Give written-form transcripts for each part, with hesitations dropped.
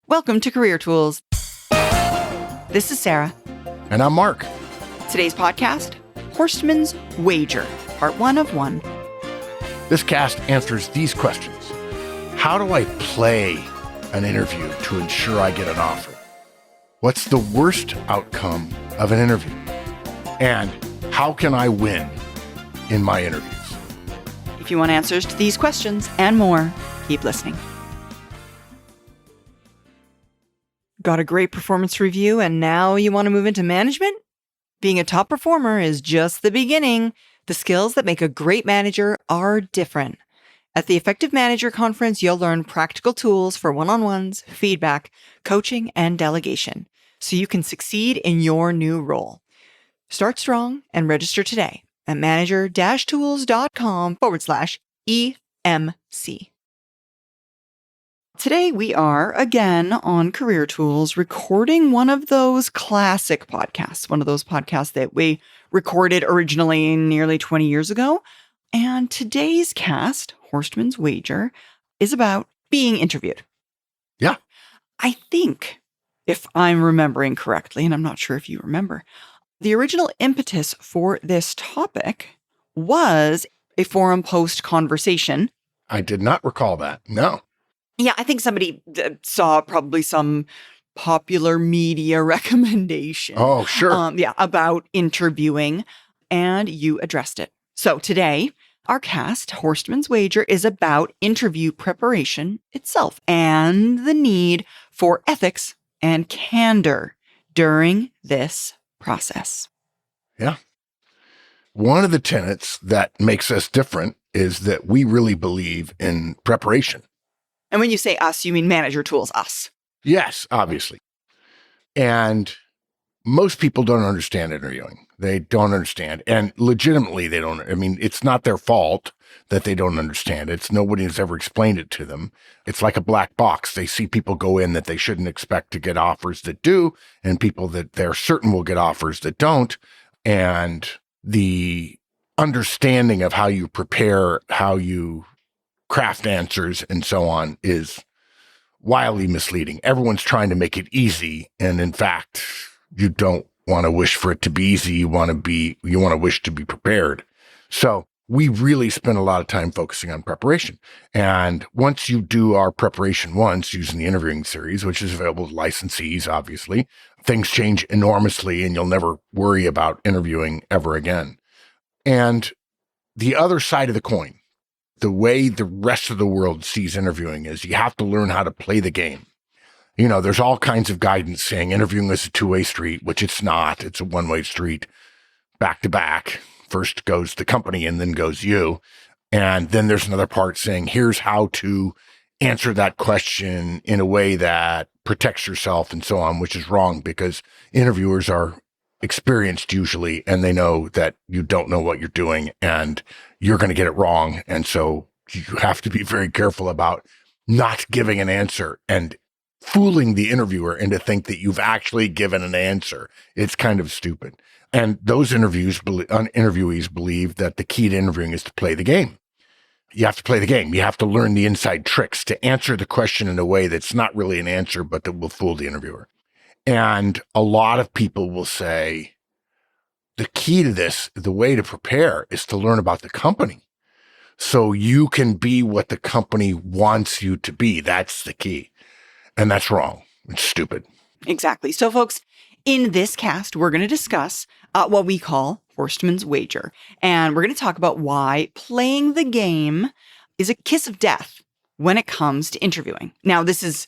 Welcome to Career Tools. This is Sarah. And I'm Mark. Today's podcast, Horstman's Wager, part 1 of 1. This cast answers these questions. How do I play an interview to ensure I get an offer? What's the worst outcome of an interview? And how can I win in my interviews? If you want answers to these questions and more, keep listening. Got a great performance review and now you want to move into management? Being a top performer is just the beginning. The skills that make a great manager are different. At the Effective Manager Conference, you'll learn practical tools for one-on-ones, feedback, coaching, and delegation, so you can succeed in your new role. Start strong and register today at manager-tools.com/EMC. Today, we are, again, on Career Tools, recording one of those classic podcasts, one of those podcasts that we recorded originally nearly 20 years ago. And today's cast, Horstman's Wager, is about being interviewed. Yeah. I think, if I'm remembering correctly, and I'm not sure if you remember, the original impetus for this topic was a forum post conversation. I did not recall that. No. Yeah, I think somebody saw probably some popular media recommendation. Oh, sure. About interviewing, and you addressed it. So today, our cast, Horstman's Wager, is about interview preparation itself and the need for ethics and candor during this process. Yeah. One of the tenets that makes us different is that we really believe in preparation. And when you say us, you mean Manager Tools, us. Yes, obviously. And most people don't understand interviewing. They don't understand. And legitimately, they don't. I mean, it's not their fault that they don't understand. It's nobody has ever explained it to them. It's like a black box. They see people go in that they shouldn't expect to get offers that do, and people that they're certain will get offers that don't. And the understanding of how you prepare, how you craft answers and so on is wildly misleading. Everyone's trying to make it easy. And in fact, you don't want to wish for it to be easy. You want to wish to be prepared. So we really spend a lot of time focusing on preparation. And once you do our preparation once using the interviewing series, which is available to licensees, obviously, things change enormously and you'll never worry about interviewing ever again. And the other side of the coin, the way the rest of the world sees interviewing is you have to learn how to play the game. You know, there's all kinds of guidance saying interviewing is a two-way street, which it's not. It's a one-way street, back to back. First goes the company and then goes you. And then there's another part saying, here's how to answer that question in a way that protects yourself and so on, which is wrong because interviewers are experienced usually, and they know that you don't know what you're doing and you're going to get it wrong. And so you have to be very careful about not giving an answer and fooling the interviewer into think that you've actually given an answer. It's kind of stupid. And those interviewees believe that the key to interviewing is to play the game. You have to play the game. You have to learn the inside tricks to answer the question in a way that's not really an answer, but that will fool the interviewer. And a lot of people will say, the key to this, the way to prepare is to learn about the company. So you can be what the company wants you to be. That's the key. And that's wrong. It's stupid. Exactly. So folks, in this cast, we're going to discuss what we call Horstman's Wager. And we're going to talk about why playing the game is a kiss of death when it comes to interviewing. Now, this is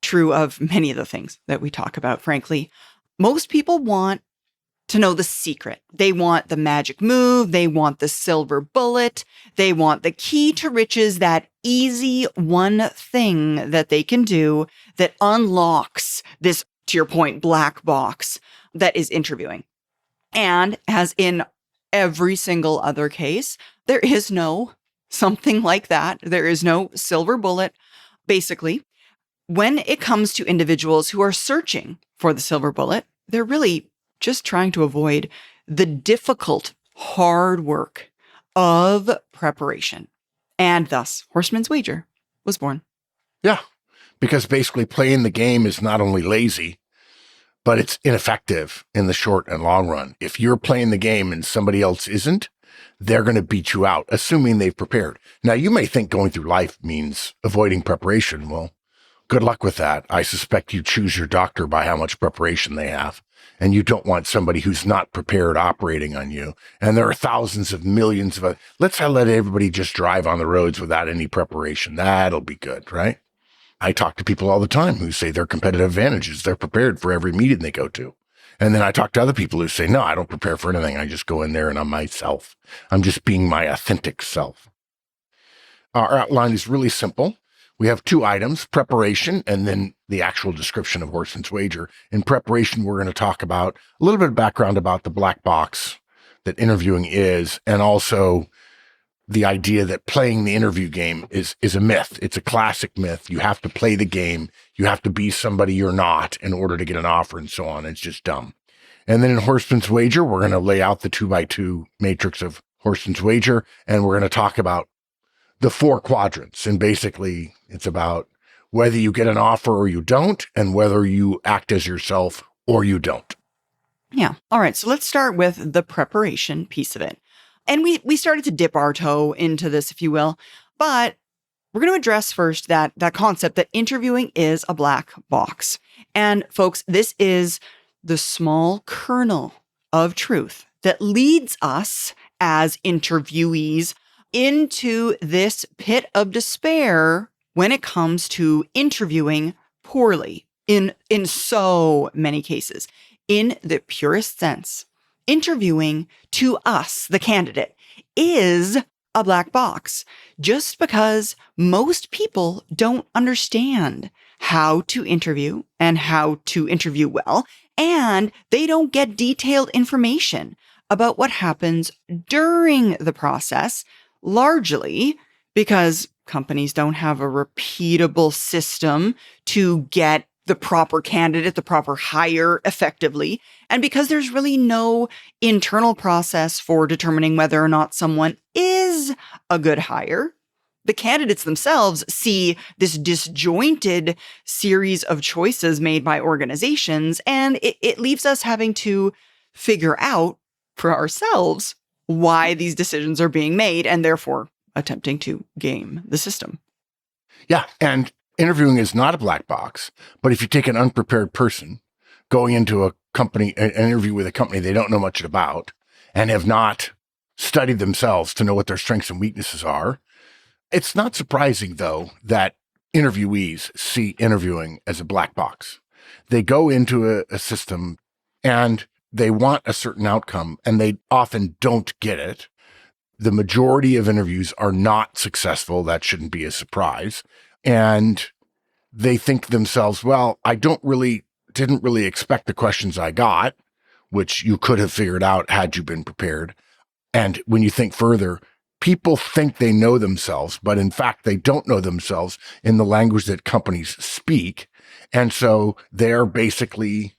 true of many of the things that we talk about, frankly. Most people want to know the secret. They want the magic move. They want the silver bullet. They want the key to riches, that easy one thing that they can do that unlocks this, to your point, black box that is interviewing. And as in every single other case, there is no something like that. There is no silver bullet. Basically, when it comes to individuals who are searching for the silver bullet, they're really just trying to avoid the difficult, hard work of preparation. And thus, Horstman's Wager was born. Yeah. because basically playing the game is not only lazy, but it's ineffective in the short and long run. If you're playing the game and somebody else isn't, they're going to beat you out, assuming they've prepared. Now, you may think going through life means avoiding preparation. Well, good luck with that. I suspect you choose your doctor by how much preparation they have. And you don't want somebody who's not prepared operating on you. And there are thousands of millions of, let's let everybody just drive on the roads without any preparation. That'll be good, right? I talk to people all the time who say their competitive advantages, they're prepared for every meeting they go to. And then I talk to other people who say, no, I don't prepare for anything. I just go in there and I'm myself. I'm just being my authentic self. Our outline is really simple. We have 2 items, preparation and then the actual description of Horstman's wager. In preparation, we're going to talk about a little bit of background about the black box that interviewing is, and also the idea that playing the interview game is a myth. It's a classic myth. You have to play the game. You have to be somebody you're not in order to get an offer and so on. It's just dumb. And then in Horstman's wager, we're going to lay out the 2x2 matrix of Horstman's wager, and we're going to talk about the 4 quadrants. And basically, it's about whether you get an offer or you don't, and whether you act as yourself or you don't. Yeah. All right. So let's start with the preparation piece of it. And we started to dip our toe into this, if you will, but we're going to address first that concept that interviewing is a black box. And folks, this is the small kernel of truth that leads us as interviewees into this pit of despair when it comes to interviewing poorly in so many cases. In the purest sense, interviewing to us, the candidate, is a black box just because most people don't understand how to interview and how to interview well, and they don't get detailed information about what happens during the process, largely because companies don't have a repeatable system to get the proper candidate, the proper hire effectively, and because there's really no internal process for determining whether or not someone is a good hire. The candidates themselves see this disjointed series of choices made by organizations, and it leaves us having to figure out for ourselves why these decisions are being made, and therefore attempting to game the system. Yeah, and interviewing is not a black box, but if you take an unprepared person going into a company, an interview with a company they don't know much about and have not studied themselves to know what their strengths and weaknesses are, it's not surprising, though, that interviewees see interviewing as a black box. They go into a system and they want a certain outcome, and they often don't get it. The majority of interviews are not successful. That shouldn't be a surprise. And they think to themselves, well, I didn't really expect the questions I got, which you could have figured out had you been prepared. And when you think further, people think they know themselves, but in fact, they don't know themselves in the language that companies speak. And so they're basically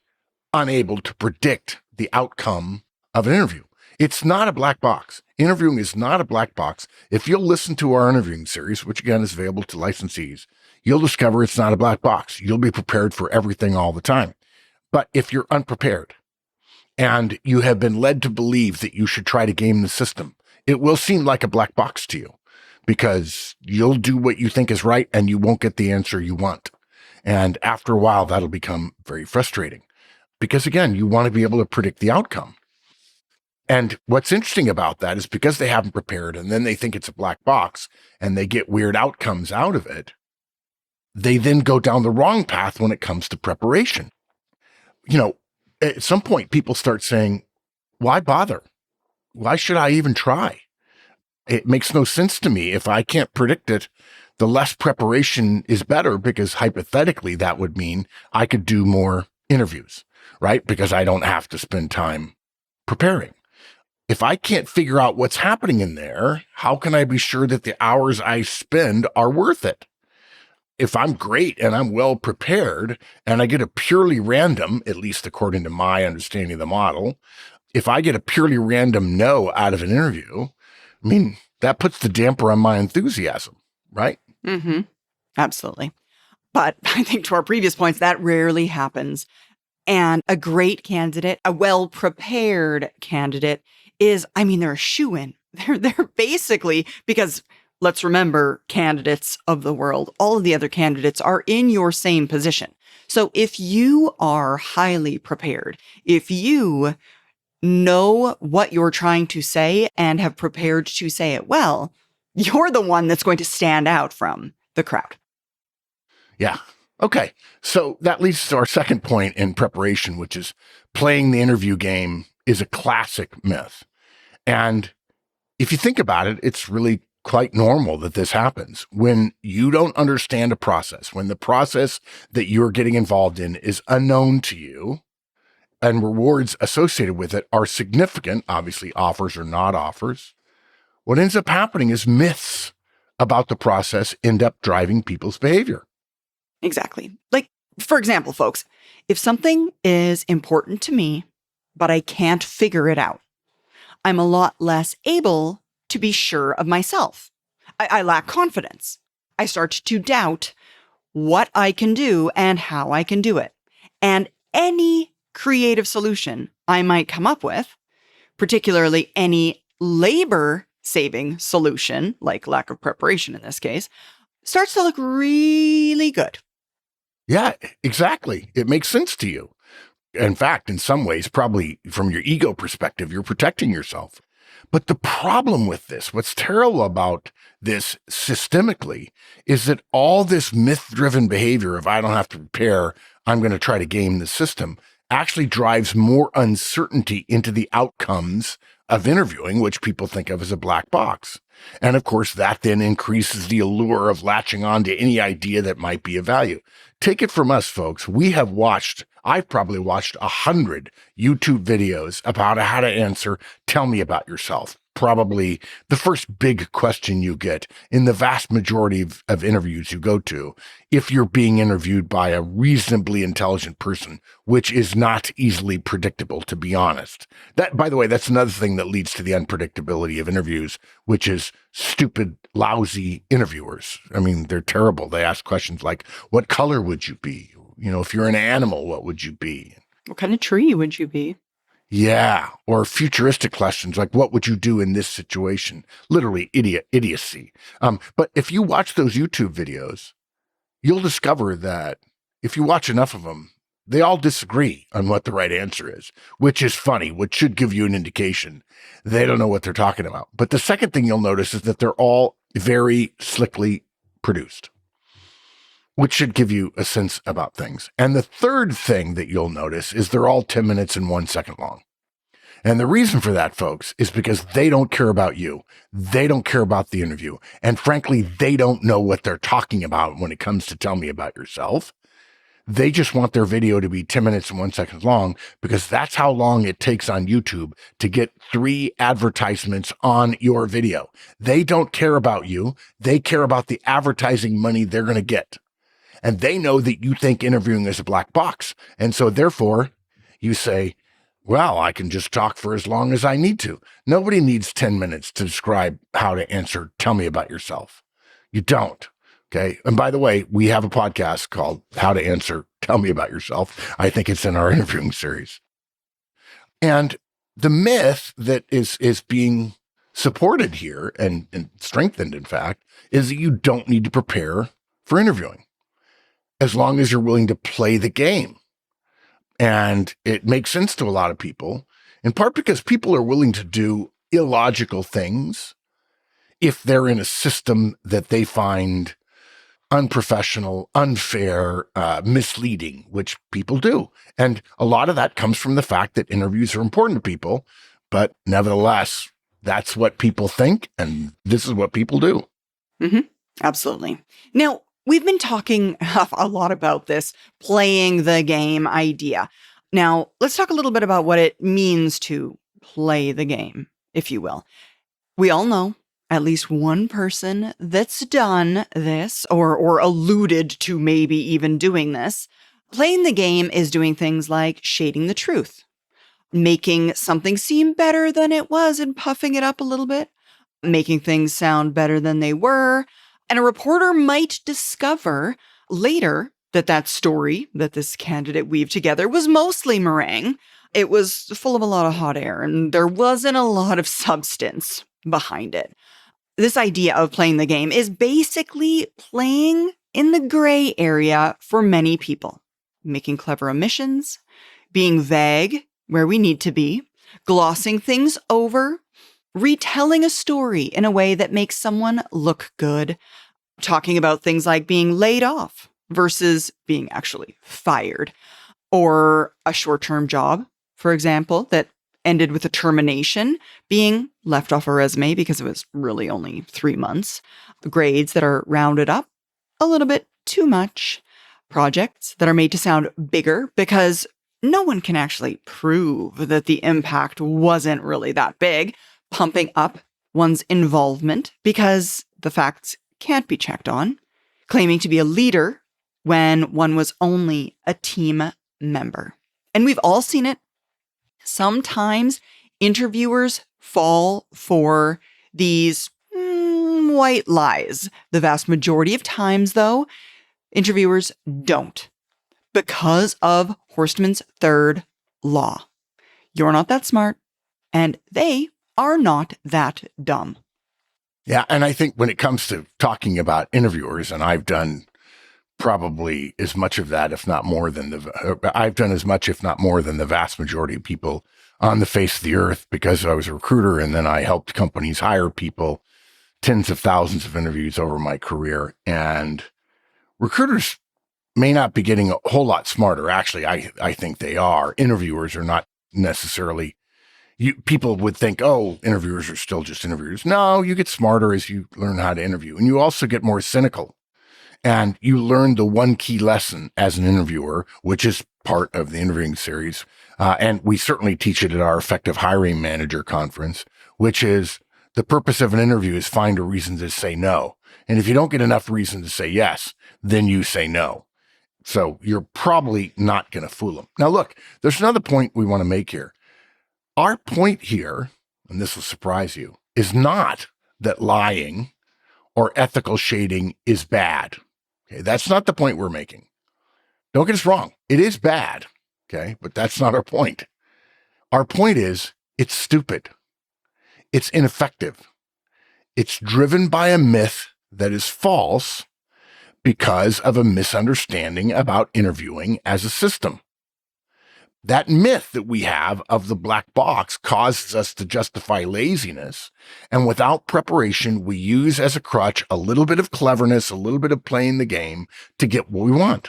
unable to predict the outcome of an interview. It's not a black box. Interviewing is not a black box. If you'll listen to our interviewing series, which again is available to licensees, you'll discover it's not a black box. You'll be prepared for everything all the time. But if you're unprepared and you have been led to believe that you should try to game the system, it will seem like a black box to you because you'll do what you think is right and you won't get the answer you want. And after a while, that'll become very frustrating because, again, you want to be able to predict the outcome. And what's interesting about that is because they haven't prepared and then they think it's a black box and they get weird outcomes out of it, they then go down the wrong path when it comes to preparation. You know, at some point, people start saying, why bother? Why should I even try? It makes no sense to me. If I can't predict it, the less preparation is better because hypothetically that would mean I could do more interviews, right? Because I don't have to spend time preparing. If I can't figure out what's happening in there, how can I be sure that the hours I spend are worth it? If I'm great and I'm well prepared and I get a purely random, at least according to my understanding of the model, if I get a purely random no out of an interview, I mean, that puts the damper on my enthusiasm, right? Mm-hmm. Absolutely. But I think to our previous points, that rarely happens. And a great candidate, a well-prepared candidate they're a shoo-in. They're basically, because let's remember, candidates of the world, all of the other candidates are in your same position. So if you are highly prepared, if you know what you're trying to say and have prepared to say it well, you're the one that's going to stand out from the crowd. Yeah. Okay. So that leads to our second point in preparation, which is playing the interview game is a classic myth. And if you think about it, it's really quite normal that this happens. When you don't understand a process, when the process that you're getting involved in is unknown to you and rewards associated with it are significant, obviously offers or not offers, what ends up happening is myths about the process end up driving people's behavior. Exactly. Like, for example, folks, if something is important to me, but I can't figure it out, I'm a lot less able to be sure of myself. I lack confidence. I start to doubt what I can do and how I can do it. And any creative solution I might come up with, particularly any labor-saving solution, like lack of preparation in this case, starts to look really good. Yeah, exactly. It makes sense to you. In fact, in some ways, probably from your ego perspective, you're protecting yourself. But the problem with this, what's terrible about this systemically, is that all this myth-driven behavior of I don't have to prepare, I'm going to try to game the system, actually drives more uncertainty into the outcomes of interviewing, which people think of as a black box. And of course, that then increases the allure of latching on to any idea that might be of value. Take it from us, folks. I've probably watched 100 YouTube videos about how to answer, tell me about yourself. Probably the first big question you get in the vast majority of interviews you go to, if you're being interviewed by a reasonably intelligent person, which is not easily predictable, to be honest. That, by the way, that's another thing that leads to the unpredictability of interviews, which is stupid, lousy interviewers. I mean, they're terrible. They ask questions like, what color would you be? If you're an animal, what would you be? What kind of tree would you be? Yeah. Or futuristic questions like, what would you do in this situation? Literally idiocy. But if you watch those YouTube videos, you'll discover that if you watch enough of them, they all disagree on what the right answer is, which is funny, which should give you an indication they don't know what they're talking about. But the second thing you'll notice is that they're all very slickly produced, which should give you a sense about things. And the third thing that you'll notice is they're all 10 minutes and 1 second long. And the reason for that, folks, is because they don't care about you. They don't care about the interview. And frankly, they don't know what they're talking about when it comes to tell me about yourself. They just want their video to be 10 minutes and 1 second long because that's how long it takes on YouTube to get 3 advertisements on your video. They don't care about you. They care about the advertising money they're going to get. And they know that you think interviewing is a black box. And so therefore you say, well, I can just talk for as long as I need to. Nobody needs 10 minutes to describe how to answer. Tell me about yourself. You don't. Okay. And by the way, we have a podcast called How to Answer. Tell me about yourself. I think it's in our interviewing series. And the myth that is being supported here and strengthened, in fact, is that you don't need to prepare for interviewing as long as you're willing to play the game. And it makes sense to a lot of people, in part because people are willing to do illogical things if they're in a system that they find unprofessional, unfair, misleading, which people do. And a lot of that comes from the fact that interviews are important to people, but nevertheless, that's what people think, and this is what people do. Mm-hmm. Absolutely. Now, we've been talking a lot about this playing the game idea. Now, let's talk a little bit about what it means to play the game, if you will. We all know at least one person that's done this or alluded to maybe even doing this. Playing the game is doing things like shading the truth, making something seem better than it was and puffing it up a little bit, making things sound better than they were. And a reporter might discover later, that story that this candidate weaved together was mostly meringue. It was full of a lot of hot air, and there wasn't a lot of substance behind it. This idea of playing the game is basically playing in the gray area for many people, making clever omissions, being vague where we need to be, glossing things over, retelling a story in a way that makes someone look good, talking about things like being laid off versus being actually fired, or a short-term job, for example, that ended with a termination, being left off a resume because it was really only 3 months, grades that are rounded up a little bit too much, projects that are made to sound bigger because no one can actually prove that the impact wasn't really that big, pumping up one's involvement because the facts can't be checked on, claiming to be a leader when one was only a team member. And we've all seen it. Sometimes interviewers fall for these white lies. The vast majority of times, though, interviewers don't because of Horstman's third law. You're not that smart, and they are not that dumb. Yeah, and I think when it comes to talking about interviewers, and I've done probably as much of that, if not more than I've done as much, if not more than the vast majority of people on the face of the earth because I was a recruiter and then I helped companies hire people, tens of thousands of interviews over my career. And recruiters may not be getting a whole lot smarter. Actually, I think they are. Interviewers are not necessarily. People would think, oh, interviewers are still just interviewers. No, you get smarter as you learn how to interview. And you also get more cynical. And you learn the one key lesson as an interviewer, which is part of the interviewing series. And we certainly teach it at our Effective Hiring Manager Conference, which is the purpose of an interview is find a reason to say no. And if you don't get enough reason to say yes, then you say no. So you're probably not going to fool them. Now, look, there's another point we want to make here. Our point here, and this will surprise you, is not that lying or ethical shading is bad. Okay, that's not the point we're making. Don't get us wrong. It is bad. Okay, but that's not our point. Our point is it's stupid. It's ineffective. It's driven by a myth that is false because of a misunderstanding about interviewing as a system. That myth that we have of the black box causes us to justify laziness. And without preparation, we use as a crutch a little bit of cleverness, a little bit of playing the game to get what we want.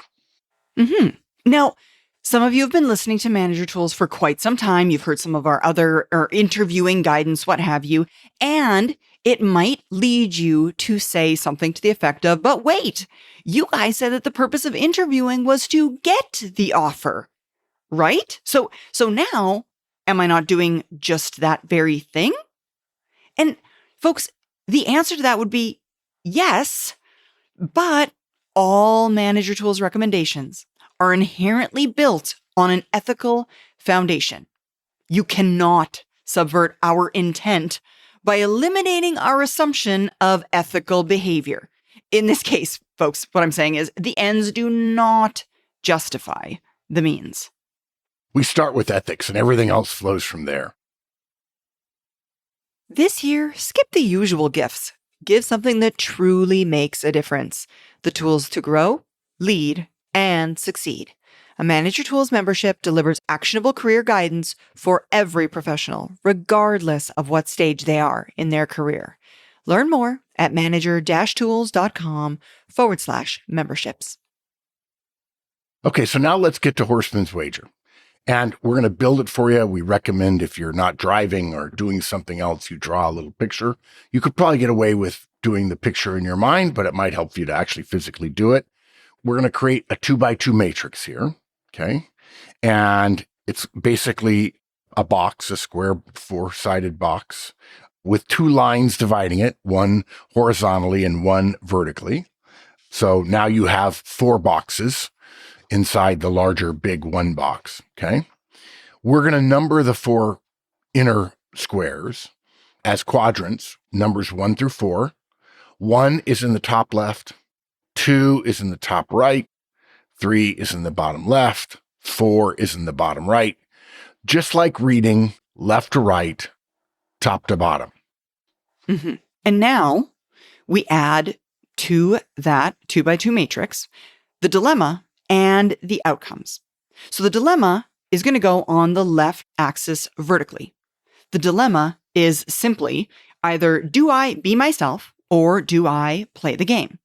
Mm-hmm. Now, some of you have been listening to Manager Tools for quite some time. You've heard some of our other interviewing guidance, what have you. And it might lead you to say something to the effect of, but wait, you guys said that the purpose of interviewing was to get the offer. Right? So now, am I not doing just that very thing? And folks, the answer to that would be yes, but all Manager Tools recommendations are inherently built on an ethical foundation. You cannot subvert our intent by eliminating our assumption of ethical behavior. In this case, folks, what I'm saying is the ends do not justify the means. We start with ethics and everything else flows from there. This year, skip the usual gifts. Give something that truly makes a difference. The tools to grow, lead, and succeed. A Manager Tools membership delivers actionable career guidance for every professional, regardless of what stage they are in their career. Learn more at manager-tools.com/memberships. Okay, so now let's get to Horstman's Wager. And we're going to build it for you. We recommend if you're not driving or doing something else, you draw a little picture. You could probably get away with doing the picture in your mind, but it might help you to actually physically do it. We're going to create a 2x2 matrix here. Okay. And it's basically a box, a square 4-sided box with 2 lines dividing it, one horizontally and one vertically. So now you have 4 boxes inside the larger big 1 box. Okay. We're going to number the 4 inner squares as quadrants, numbers 1 through 4. 1 is in the top left, 2 is in the top right, 3 is in the bottom left, 4 is in the bottom right, just like reading left to right, top to bottom. Mm-hmm. And now we add to that 2x2 matrix the dilemma and the outcomes. So the dilemma is going to go on the left axis vertically. The dilemma is simply either do I be myself or do I play the game?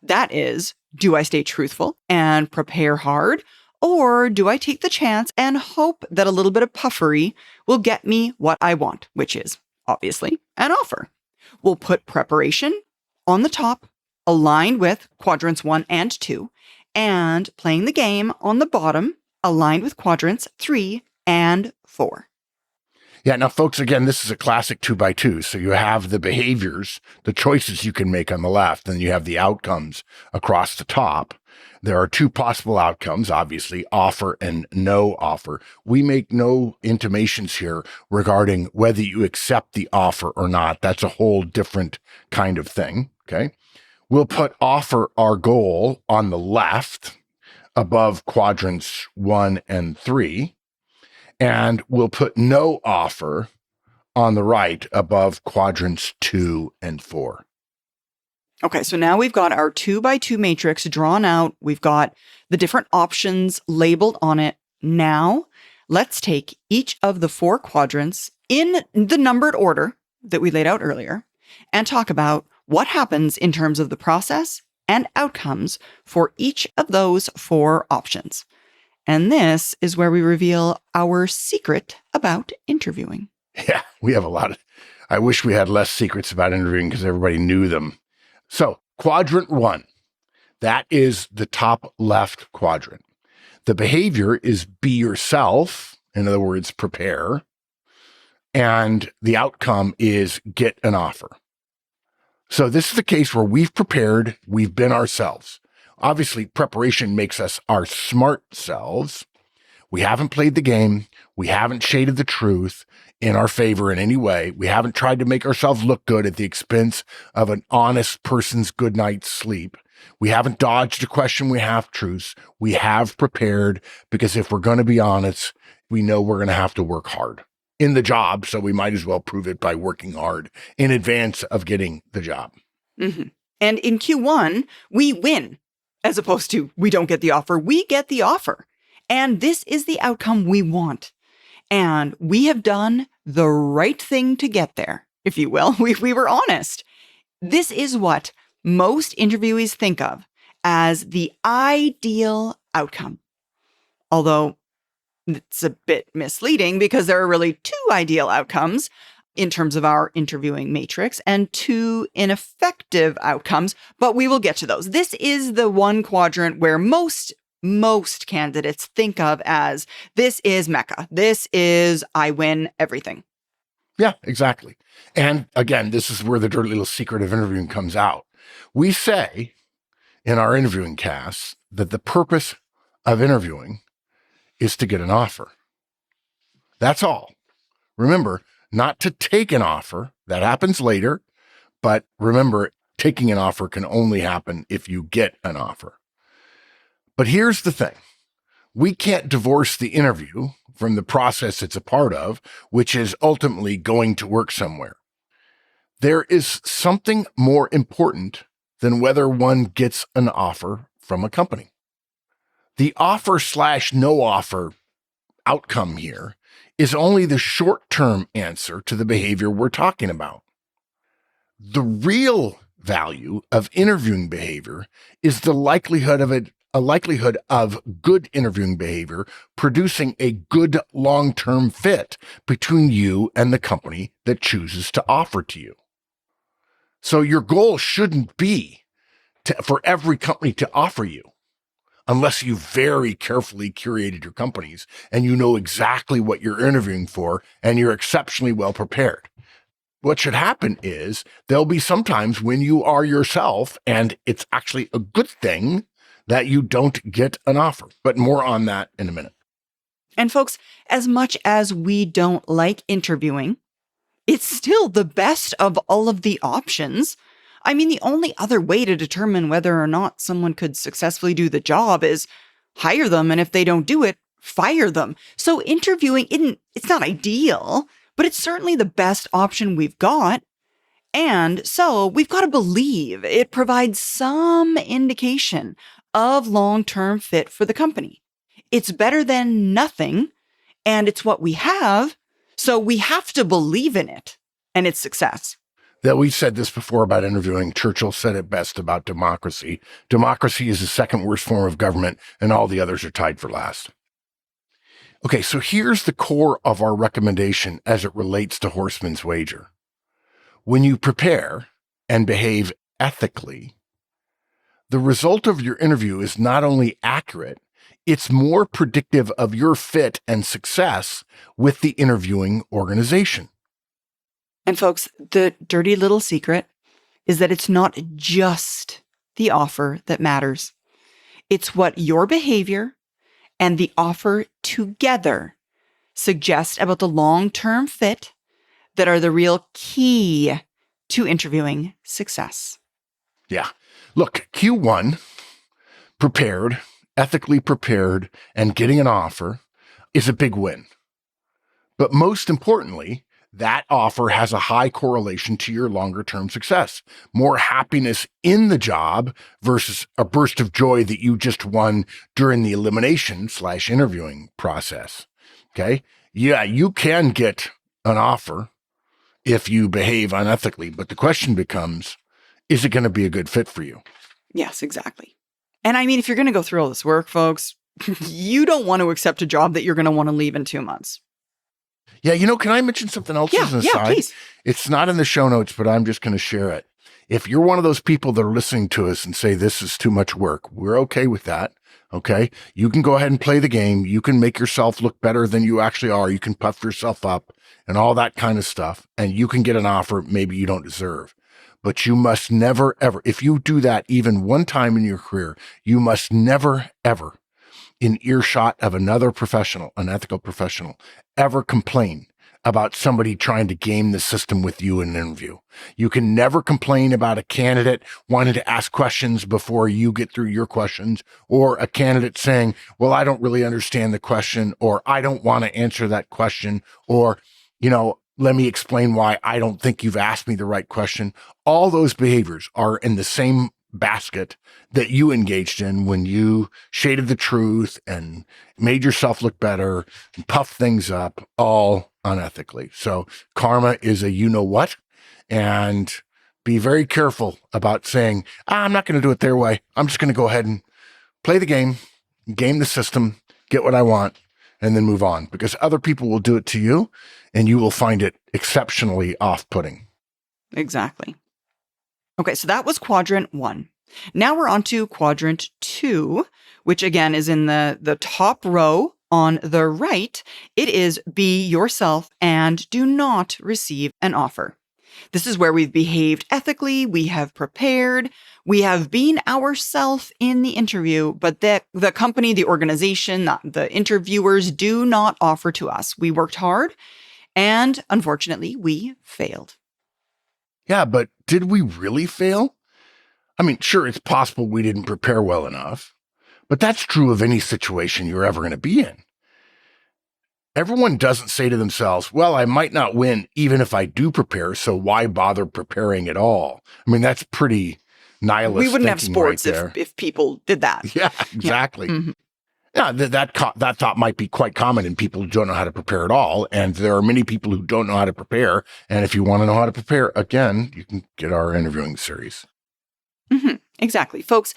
That is, do I stay truthful and prepare hard, or do I take the chance and hope that a little bit of puffery will get me what I want, which is obviously an offer? We'll put preparation on the top, aligned with quadrants 1 and 2, and playing the game on the bottom, aligned with quadrants 3 and 4. Yeah. Now, folks, again, this is a classic 2x2. So you have the behaviors, the choices you can make on the left, and you have the outcomes across the top. There are 2 possible outcomes, obviously, offer and no offer. We make no intimations here regarding whether you accept the offer or not. That's a whole different kind of thing. Okay. We'll put offer our goal on the left above quadrants 1 and 3. And we'll put no offer on the right above quadrants 2 and 4. Okay, so now we've got our 2x2 matrix drawn out. We've got the different options labeled on it. Now, let's take each of the 4 quadrants in the numbered order that we laid out earlier and talk about what happens in terms of the process and outcomes for each of those 4 options. And this is where we reveal our secret about interviewing. Yeah, we have a lot of, I wish we had less secrets about interviewing because everybody knew them. So quadrant 1, that is the top left quadrant. The behavior is be yourself. In other words, prepare. And the outcome is get an offer. So this is the case where we've prepared, we've been ourselves. Obviously, preparation makes us our smart selves. We haven't played the game. We haven't shaded the truth in our favor in any way. We haven't tried to make ourselves look good at the expense of an honest person's good night's sleep. We haven't dodged a question. We have truths. We have prepared because if we're going to be honest, we know we're going to have to work hard in the job. So we might as well prove it by working hard in advance of getting the job. Mm-hmm. And in Q1, we win. As opposed to we don't get the offer, we get the offer. And this is the outcome we want. And we have done the right thing to get there, if you will. We were honest. This is what most interviewees think of as the ideal outcome. Although it's a bit misleading because there are really 2 ideal outcomes in terms of our interviewing matrix and 2 ineffective outcomes, but we will get to those. This is the one quadrant where most candidates think of as this is Mecca. This is I win everything. Yeah, exactly. And again, this is where the dirty little secret of interviewing comes out. We say in our interviewing casts that the purpose of interviewing is to get an offer. That's all. Remember, not to take an offer. That happens later. But remember, taking an offer can only happen if you get an offer. But here's the thing. We can't divorce the interview from the process it's a part of, which is ultimately going to work somewhere. There is something more important than whether one gets an offer from a company. The offer/no offer outcome here is only the short-term answer to the behavior we're talking about. The real value of interviewing behavior is the likelihood of good interviewing behavior producing a good long-term fit between you and the company that chooses to offer to you. So your goal shouldn't be for every company to offer you, unless you very carefully curated your companies and you know exactly what you're interviewing for and you're exceptionally well prepared. What should happen is there'll be sometimes when you are yourself and it's actually a good thing that you don't get an offer, but more on that in a minute. And folks, as much as we don't like interviewing, it's still the best of all of the options. I mean, the only other way to determine whether or not someone could successfully do the job is hire them, and if they don't do it, fire them. So interviewing it's not ideal, but it's certainly the best option we've got. And so we've got to believe it provides some indication of long-term fit for the company. It's better than nothing, and it's what we have, so we have to believe in it and its success. That we said this before about interviewing. Churchill said it best about democracy. Democracy is the second worst form of government, and all the others are tied for last. Okay, so here's the core of our recommendation as it relates to Horstman's wager. When you prepare and behave ethically, the result of your interview is not only accurate, it's more predictive of your fit and success with the interviewing organization. And folks, the dirty little secret is that it's not just the offer that matters. It's what your behavior and the offer together suggest about the long-term fit that are the real key to interviewing success. Yeah. Look, Q1, prepared, ethically prepared, and getting an offer is a big win. But most importantly, that offer has a high correlation to your longer-term success. More happiness in the job versus a burst of joy that you just won during the elimination/interviewing process. Okay? Yeah, you can get an offer if you behave unethically, but the question becomes, is it going to be a good fit for you? Yes, exactly. And I mean, if you're going to go through all this work, folks, you don't want to accept a job that you're going to want to leave in 2 months. Yeah, can I mention something else as an aside? Yeah, please. It's not in the show notes, but I'm just going to share it. If you're one of those people that are listening to us and say this is too much work, we're okay with that. Okay. You can go ahead and play the game. You can make yourself look better than you actually are. You can puff yourself up and all that kind of stuff. And you can get an offer maybe you don't deserve. But you must never, ever, if you do that even one time in your career, you must never, ever, in earshot of another professional, an ethical professional, ever complain about somebody trying to game the system with you in an interview. You can never complain about a candidate wanting to ask questions before you get through your questions, or a candidate saying, well, I don't really understand the question, or I don't want to answer that question, or, let me explain why I don't think you've asked me the right question. All those behaviors are in the same basket that you engaged in when you shaded the truth and made yourself look better and puffed things up, all unethically. So karma is a you-know-what, and be very careful about saying, I'm not going to do it their way. I'm just going to go ahead and play the game the system, get what I want, and then move on, because other people will do it to you and you will find it exceptionally off-putting. Exactly. Okay, so that was quadrant 1. Now we're on to quadrant 2, which again is in the top row on the right. It is be yourself and do not receive an offer. This is where we've behaved ethically, we have prepared, we have been ourselves in the interview, but the company, the organization, the interviewers do not offer to us. We worked hard, and unfortunately, we failed. Yeah, but did we really fail? I mean, sure, it's possible we didn't prepare well enough, but that's true of any situation you're ever going to be in. Everyone doesn't say to themselves, well, I might not win even if I do prepare, so why bother preparing at all? I mean, that's pretty nihilist. We wouldn't have sports right if people did that. Yeah, exactly. Yeah. Mm-hmm. Yeah, that thought might be quite common in people who don't know how to prepare at all. And there are many people who don't know how to prepare. And if you want to know how to prepare, again, you can get our interviewing series. Mm-hmm. Exactly. Folks,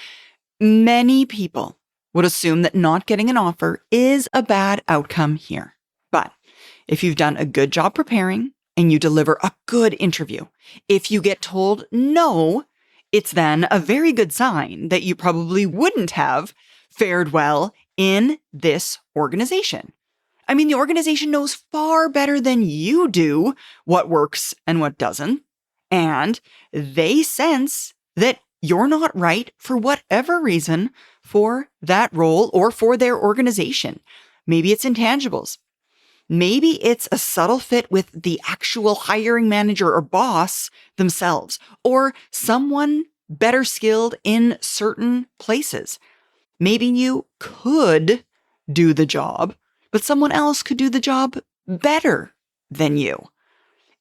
many people would assume that not getting an offer is a bad outcome here. But if you've done a good job preparing and you deliver a good interview, if you get told no, it's then a very good sign that you probably wouldn't have fared well in this organization. I mean, the organization knows far better than you do what works and what doesn't, and they sense that you're not right for whatever reason for that role or for their organization. Maybe it's intangibles. Maybe it's a subtle fit with the actual hiring manager or boss themselves, or someone better skilled in certain places. Maybe you could do the job, but someone else could do the job better than you.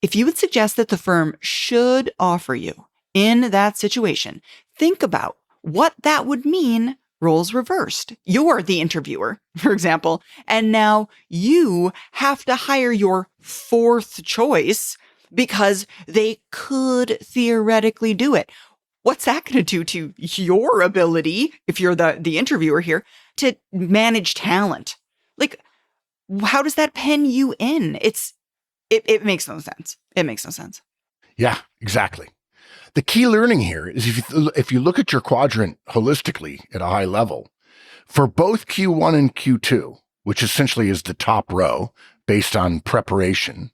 If you would suggest that the firm should offer you in that situation, think about what that would mean. Roles reversed. You're the interviewer, for example, and now you have to hire your fourth choice because they could theoretically do it. What's that going to do to your ability, if you're the interviewer here, to manage talent? Like, how does that pen you in? It makes no sense. It makes no sense. Yeah, exactly. The key learning here is if you look at your quadrant holistically at a high level, for both Q1 and Q2, which essentially is the top row based on preparation,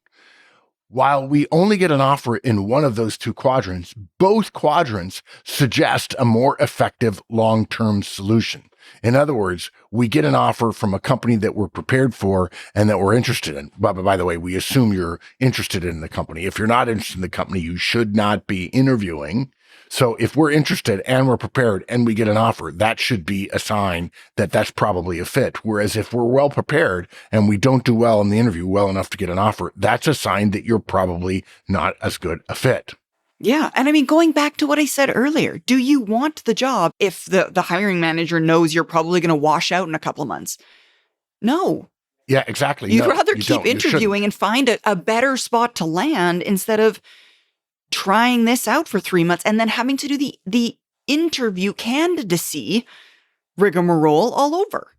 while we only get an offer in one of those two quadrants, both quadrants suggest a more effective long-term solution. In other words, we get an offer from a company that we're prepared for and that we're interested in. But by the way, we assume you're interested in the company. If you're not interested in the company, you should not be interviewing. So if we're interested and we're prepared and we get an offer, that should be a sign that that's probably a fit. Whereas if we're well prepared and we don't do well in the interview well enough to get an offer, that's a sign that you're probably not as good a fit. Yeah. And I mean, going back to what I said earlier, do you want the job if the hiring manager knows you're probably going to wash out in a couple of months? No. Yeah, exactly. You'd No, rather you keep don't. You interviewing and find a better spot to land instead of trying this out for 3 months and then having to do the interview candidacy rigmarole all over.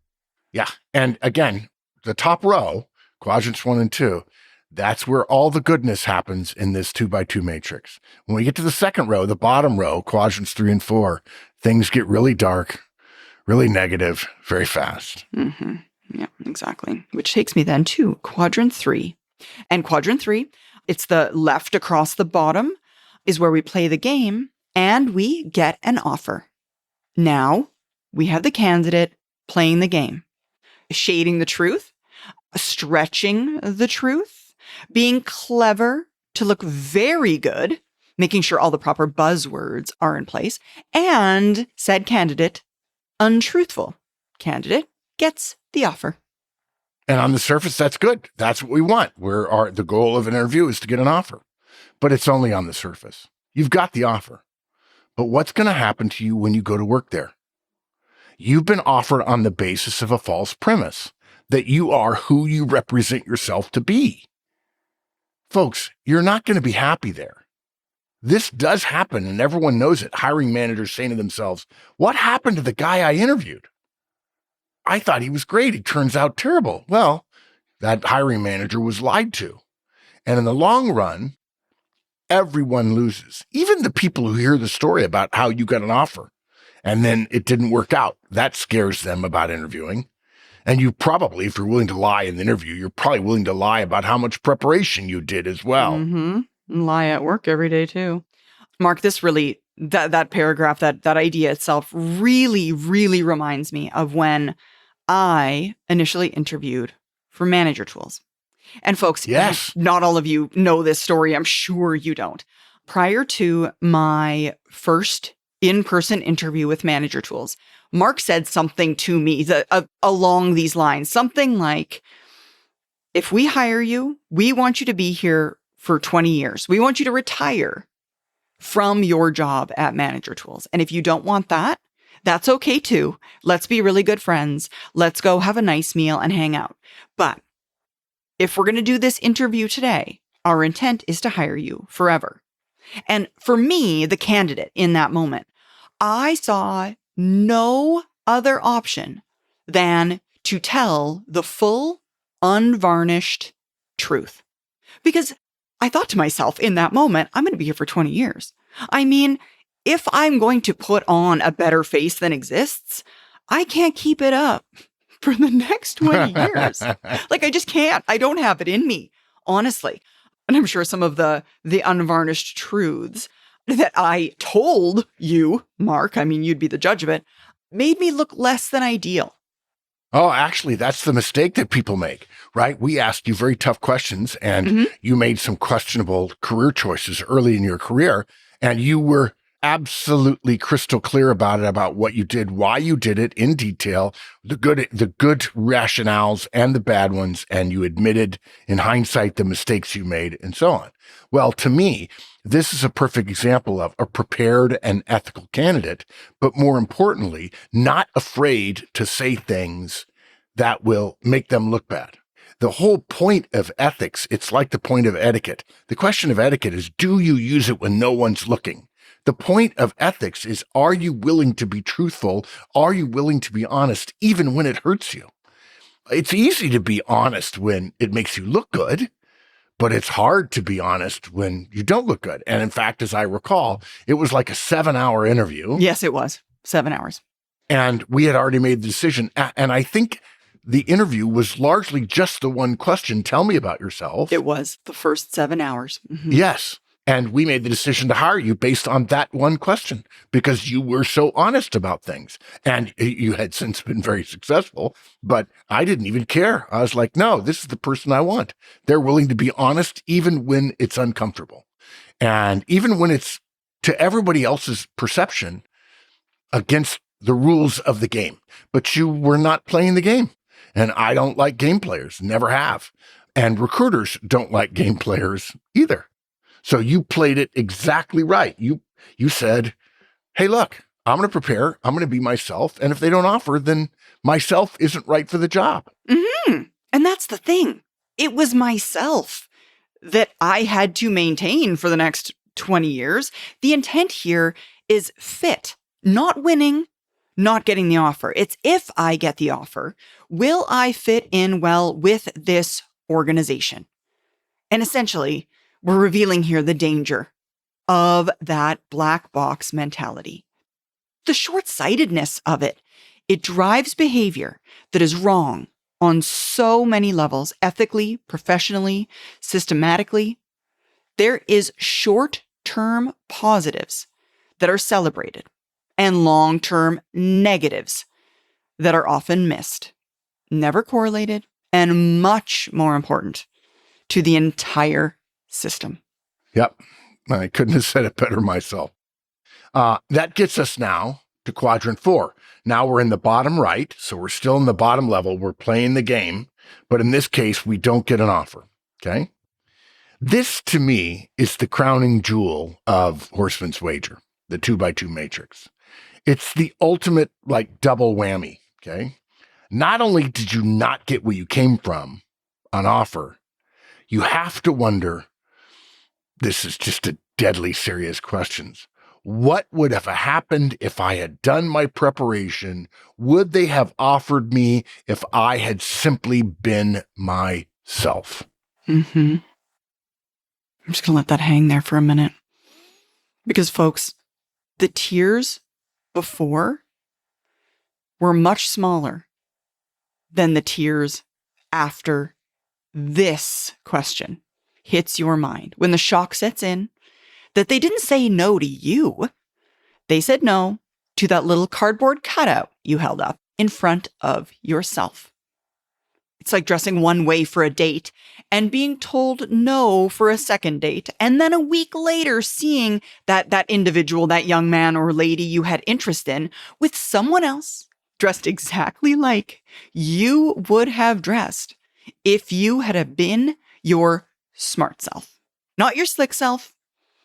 Yeah. And again, the top row, quadrants 1 and 2, that's where all the goodness happens in this 2x2 matrix. When we get to the second row, the bottom row, quadrants 3 and 4, things get really dark, really negative, very fast. Mm-hmm. Yeah, exactly. Which takes me then to quadrant 3. And quadrant 3, it's the left across the bottom, is where we play the game and we get an offer. Now we have the candidate playing the game, shading the truth, stretching the truth, being clever to look very good, making sure all the proper buzzwords are in place, and said candidate, untruthful. Candidate gets the offer. And on the surface, that's good. That's what we want. The goal of an interview is to get an offer, but it's only on the surface. You've got the offer, but what's going to happen to you when you go to work there? You've been offered on the basis of a false premise that you are who you represent yourself to be. Folks, you're not going to be happy there. This does happen, and everyone knows it. Hiring managers saying to themselves, what happened to the guy I interviewed? I thought he was great. He turns out terrible. Well, that hiring manager was lied to. And in the long run, everyone loses. Even the people who hear the story about how you got an offer and then it didn't work out. That scares them about interviewing. And you probably, if you're willing to lie in the interview, you're probably willing to lie about how much preparation you did as well. Mm-hmm. And lie at work every day too. Mark, this really, that paragraph, that idea itself really, really reminds me of when I initially interviewed for manager tools. And folks, yes, not all of you know this story. I'm sure you don't. Prior to my first in-person interview with manager tools, Mark said something to me along these lines, something like, if we hire you, we want you to be here for 20 years. We want you to retire from your job at manager tools. And if you don't want that, that's okay too. Let's be really good friends. Let's go have a nice meal and hang out. But if we're going to do this interview today, our intent is to hire you forever. And for me, the candidate in that moment, I saw no other option than to tell the full, unvarnished truth. Because I thought to myself in that moment, I'm going to be here for 20 years. I mean, if I'm going to put on a better face than exists, I can't keep it up for the next 20 years. Like, I just can't. I don't have it in me, honestly. And I'm sure some of the unvarnished truths that I told you, Mark, I mean, you'd be the judge of it, made me look less than ideal. Oh, actually, that's the mistake that people make, right? We asked you very tough questions and you made some questionable career choices early in your career, and you were absolutely crystal clear about it, about what you did, why you did it in detail, the good rationales and the bad ones, and you admitted in hindsight the mistakes you made and so on. Well, to me, this is a perfect example of a prepared and ethical candidate, but more importantly, not afraid to say things that will make them look bad. The whole point of ethics, it's like the point of etiquette. The question of etiquette is, do you use it when no one's looking? The point of ethics is, are you willing to be truthful? Are you willing to be honest, even when it hurts you? It's easy to be honest when it makes you look good, but it's hard to be honest when you don't look good. And in fact, as I recall, it was like a 7-hour interview. Yes, it was 7 hours. And we had already made the decision. And I think the interview was largely just the one question. Tell me about yourself. It was the first 7 hours. Yes. And we made the decision to hire you based on that one question because you were so honest about things. And you had since been very successful, but I didn't even care. I was like, no, this is the person I want. They're willing to be honest even when it's uncomfortable. And even when it's to everybody else's perception against the rules of the game. But you were not playing the game. And I don't like game players, never have. And recruiters don't like game players either. So you played it exactly right. You said, hey, look, I'm going to prepare. I'm going to be myself. And if they don't offer, then myself isn't right for the job. And that's the thing. It was myself that I had to maintain for the next 20 years. The intent here is fit, not winning, not getting the offer. It's if I get the offer, will I fit in well with this organization? And essentially, we're revealing here the danger of that black box mentality. The short-sightedness of it. It drives behavior that is wrong on so many levels, ethically, professionally, systematically. There is short-term positives that are celebrated and long-term negatives that are often missed, never correlated, and much more important to the entire system. Yep. I couldn't have said it better myself. That gets us now to quadrant 4. Now we're in the bottom right. So we're still in the bottom level. We're playing the game, but in this case, we don't get an offer. Okay. This to me is the crowning jewel of Horstman's wager, the 2x2 matrix. It's the ultimate like double whammy. Okay. Not only did you not get where you came from, an offer, you have to wonder, this is just a deadly serious question. What would have happened if I had done my preparation? Would they have offered me if I had simply been myself? I'm just going to let that hang there for a minute. Because, folks, the tears before were much smaller than the tears after this question hits your mind. When the shock sets in, that they didn't say no to you. They said no to that little cardboard cutout you held up in front of yourself. It's like dressing one way for a date and being told no for a second date. And then a week later, seeing that individual, that young man or lady you had interest in with someone else dressed exactly like you would have dressed if you had been your smart self, not your slick self,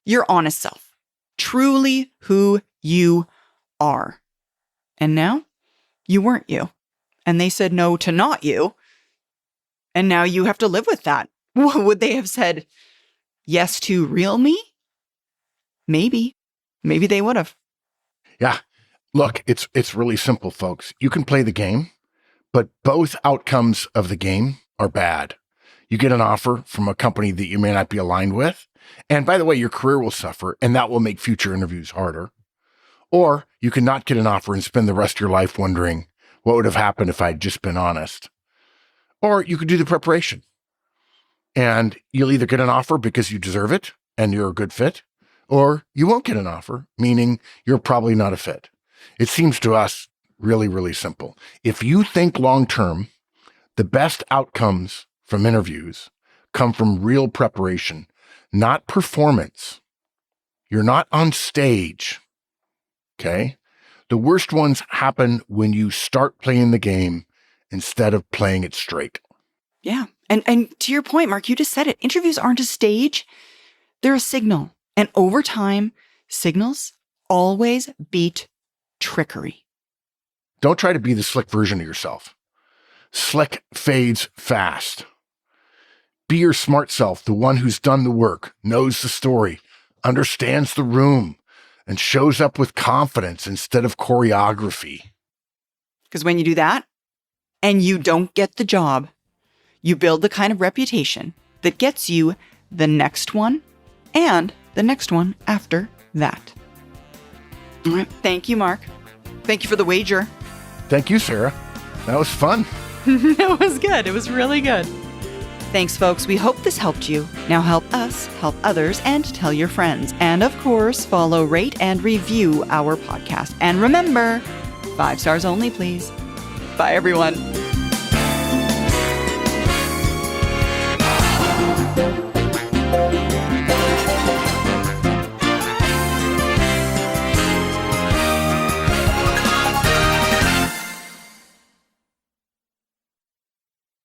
your honest self, truly who you are. And now you weren't you. And they said no to not you. And now you have to live with that. Would they have said yes to real me? Maybe. Maybe they would have. Yeah. Look, it's really simple, folks. You can play the game, but both outcomes of the game are bad. You get an offer from a company that you may not be aligned with. And by the way, your career will suffer, and that will make future interviews harder. Or you can not get an offer and spend the rest of your life wondering what would have happened if I'd just been honest. Or you could do the preparation. And you'll either get an offer because you deserve it and you're a good fit, or you won't get an offer, meaning you're probably not a fit. It seems to us Really, really simple. If you think long-term, the best outcomes from interviews come from real preparation, not performance. You're not on stage. Okay? The worst ones happen when you start playing the game instead of playing it straight. Yeah. And to your point, Mark, you just said it. Interviews aren't a stage. They're a signal. And over time, signals always beat trickery. Don't try to be the slick version of yourself. Slick fades fast. Be your smart self, the one who's done the work, knows the story, understands the room, and shows up with confidence instead of choreography. Because when you do that and you don't get the job, you build the kind of reputation that gets you the next one and the next one after that. All right. Thank you, Mark. Thank you for the wager. Thank you, Sarah. That was fun. It was good. It was really good. Thanks, folks. We hope this helped you. Now help us, help others, and tell your friends. And of course, follow, rate, and review our podcast. And remember, 5 stars only, please. Bye, everyone.